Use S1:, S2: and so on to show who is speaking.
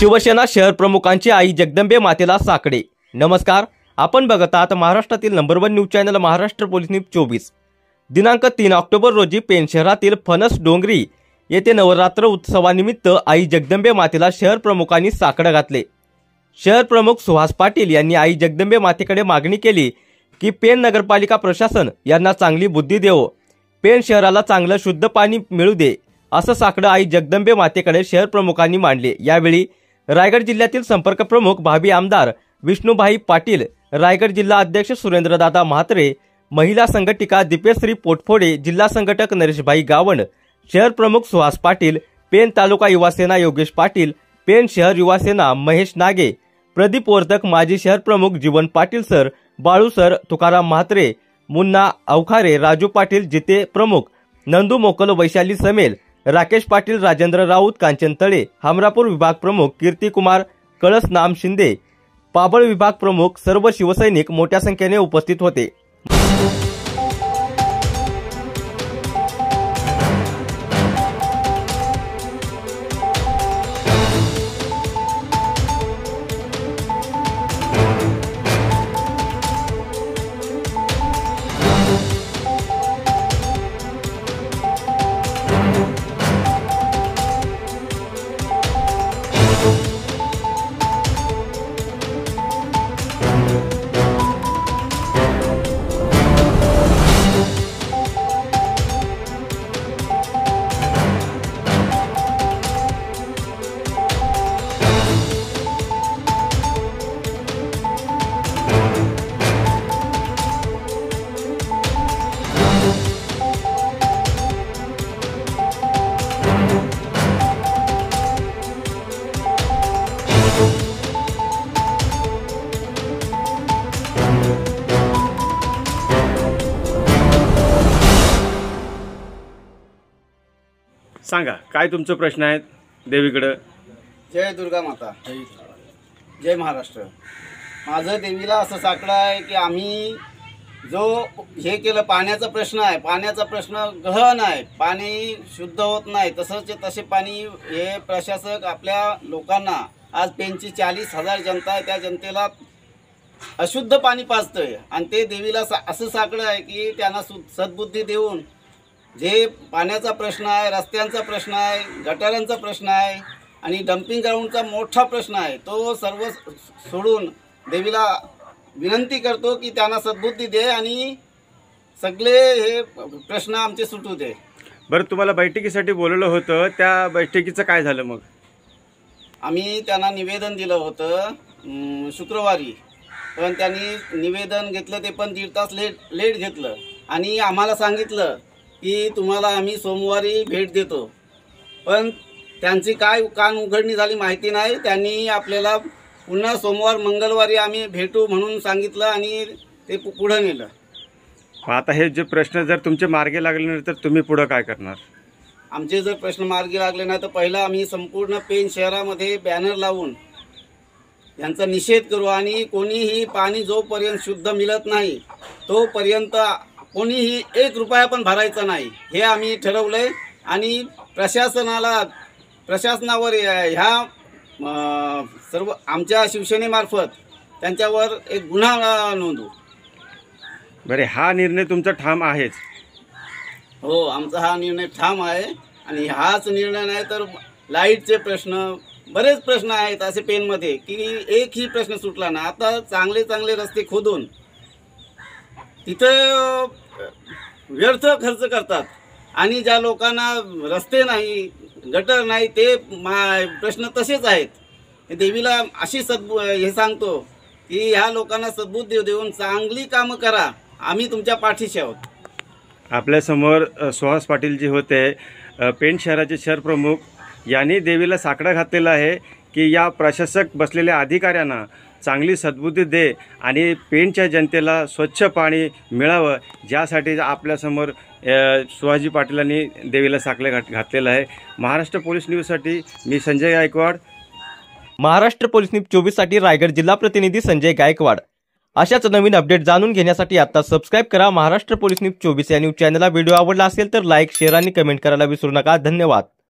S1: शिवसेना शहर प्रमुखांची आई जगदंबे मातेला साकडे। नमस्कार, आपण बघत आहात महाराष्ट्रातील number 1 news channel Maharashtra police news 24। दिनांक 3 ऑक्टोबर रोजी पेण शहरातील फणस डोंगरी येथे नवरात्र उत्सवानिमित्त आई जगदंबे मातेला शहर प्रमुखांनी साकडे घातले। शहर प्रमुख सुहास पाटील यांनी आई जगदंबे मातेकडे मागणी केली की पेण नगरपालिका प्रशासन यांना चांगली बुद्धी देवो, पेण शहराला चांगलं शुद्ध पाणी मिळू दे, असं साकडं आई जगदंबे मातेकडे शहर प्रमुखांनी मांडले। यावेळी रायगड जिल्ह्यातील संपर्क प्रमुख भावी आमदार विष्णुभाई पाटील, रायगड जिल्हा अध्यक्ष सुरेंद्रदादा म्हात्रे, महिला संघटिका दीपेश्री पोटफोडे, जिल्हा संघटक नरेशभाई गावण, शहर प्रमुख सुहास पाटील, पेण तालुका युवा सेना योगेश पाटील, पेण शहर युवा सेना महेश नागे, प्रदीप वर्तक, माजी शहर प्रमुख जीवन पाटील सर, बाळू सर, तुकाराम म्हात्रे, मुन्ना अवखारे, राजू पाटील, जिते प्रमुख, नंदू मोकल, वैशाली समेल, राकेश पाटील, राजेंद्र राऊत, कांचन तळे, हमरापूर विभाग प्रमुख कीर्ती कुमार, कळस नाम शिंदे, पाबळ विभाग प्रमुख, सर्व शिवसैनिक मोठ्या संख्येने उपस्थित होते।
S2: सांगा, काय तुमचा प्रश्न आहे देवीकडे?
S3: जय दुर्गा माता, जय महाराष्ट्र। माझं देवीला असं साकडं आहे की आम्ही जो हे केलं, पाण्याचा प्रश्न आहे, पाण्याचा प्रश्न गहन आहे, पाणी शुद्ध होत नाही, तसे पाणी हे प्रशासक आपल्या लोकांना, आज पेणची 40,000 जनता आहे, त्या जनतेला अशुद्ध पाणी पाजतंय आणि ते देवीला असं साकडं आहे की त्यांना सद्बुद्धी देऊन जे पाण्याचा प्रश्न आहे, रस्त्यांचा प्रश्न आहे, गटारांचा प्रश्न आहे आणि डम्पिंग ग्राउंडचा मोठा प्रश्न आहे, तो सर्व सोडून देवीला विनंती करतो की त्यांना सद्बुद्धी दे आणि सगळे हे प्रश्न आमचे सुटू दे।
S2: बरं, तुम्हाला बैठकीसाठी बोलवलं होतं, त्या बैठकीचं काय झालं मग?
S3: आम्ही त्यांना निवेदन दिलं होतं शुक्रवारी, पण त्यांनी निवेदन घेतलं, ते पण 1.5 तास लेट घेतलं आणि आम्हाला सांगितलं की तुम्हाला आम्ही सोमवारी भेट देतो, पण त्यांची काय कान उघडणी झाली माहिती नाही। त्यांनी आपल्याला पुन्हा सोमवार मंगळवारी आम्ही भेटू म्हणून सांगितलं आणि ते पुढे नेलं।
S2: आता हे जे प्रश्न जर तुमचे मार्गी लागले नाही तर तुम्ही पुढे काय करणार?
S3: आमचे जर प्रश्न मार्गी लागले नाही तर पहिला आम्ही संपूर्ण पेण शहरामध्ये बॅनर लावून यांचा निषेध करू आणि कोणीही पाणी जोपर्यंत शुद्ध मिळत नाही तोपर्यंत कोणीही 1 रुपया पण भरायचा नाही, हे आम्ही ठरवलंय आणि प्रशासनावर ह्या सर्व आमच्या शिवसेनेमार्फत त्यांच्यावर एक गुन्हा नोंदवू।
S2: बरे, हा निर्णय तुमचा ठाम आहेच?
S3: हो, आमचा हा निर्णय ठाम आहे आणि हाच निर्णय नाही तर लाईटचे प्रश्न, बरेच प्रश्न आहेत असे पेणमध्ये की एकही प्रश्न सुटला नाही। आता चांगले रस्ते खोदून तिथं व्यर्थ खर्च करतात आणि ज्या लोकांना रस्ते नाही, गटर नाही, ते प्रश्न तसेच आहेत। देवीला अशी हे सांगतो की ह्या लोकांना सद्बुद्धी देऊन चांगली कामं करा, आम्ही तुमच्या पाठीशी आहोत।
S2: आपल्यासमोर सुहास पाटील जी होते, पेण शहराचे शहर प्रमुख, यांनी देवीला साकडा घातलेला आहे की या प्रशासक बसलेल्या अधिकाऱ्यांना चांगली सद्बुद्धी दे आणि पेणच्या जनतेला स्वच्छ पाणी मिळावं, ज्यासाठी आपल्यासमोर सुहाजी पाटीलांनी देवीला साकडे घातलेलं आहे। महाराष्ट्र पोलीस न्यूजसाठी मी संजय गायकवाड,
S1: महाराष्ट्र पोलीस न्यूज 24 साठी रायगड जिल्हा प्रतिनिधी संजय गायकवाड। अशाच नवीन अपडेट जाणून घेण्यासाठी आता सबस्क्राइब करा महाराष्ट्र पोलीस न्यूज 24 या न्यूज चॅनलला। व्हिडिओ आवडला असेल तर लाईक, शेअर आणि कमेंट करायला विसरू नका। धन्यवाद।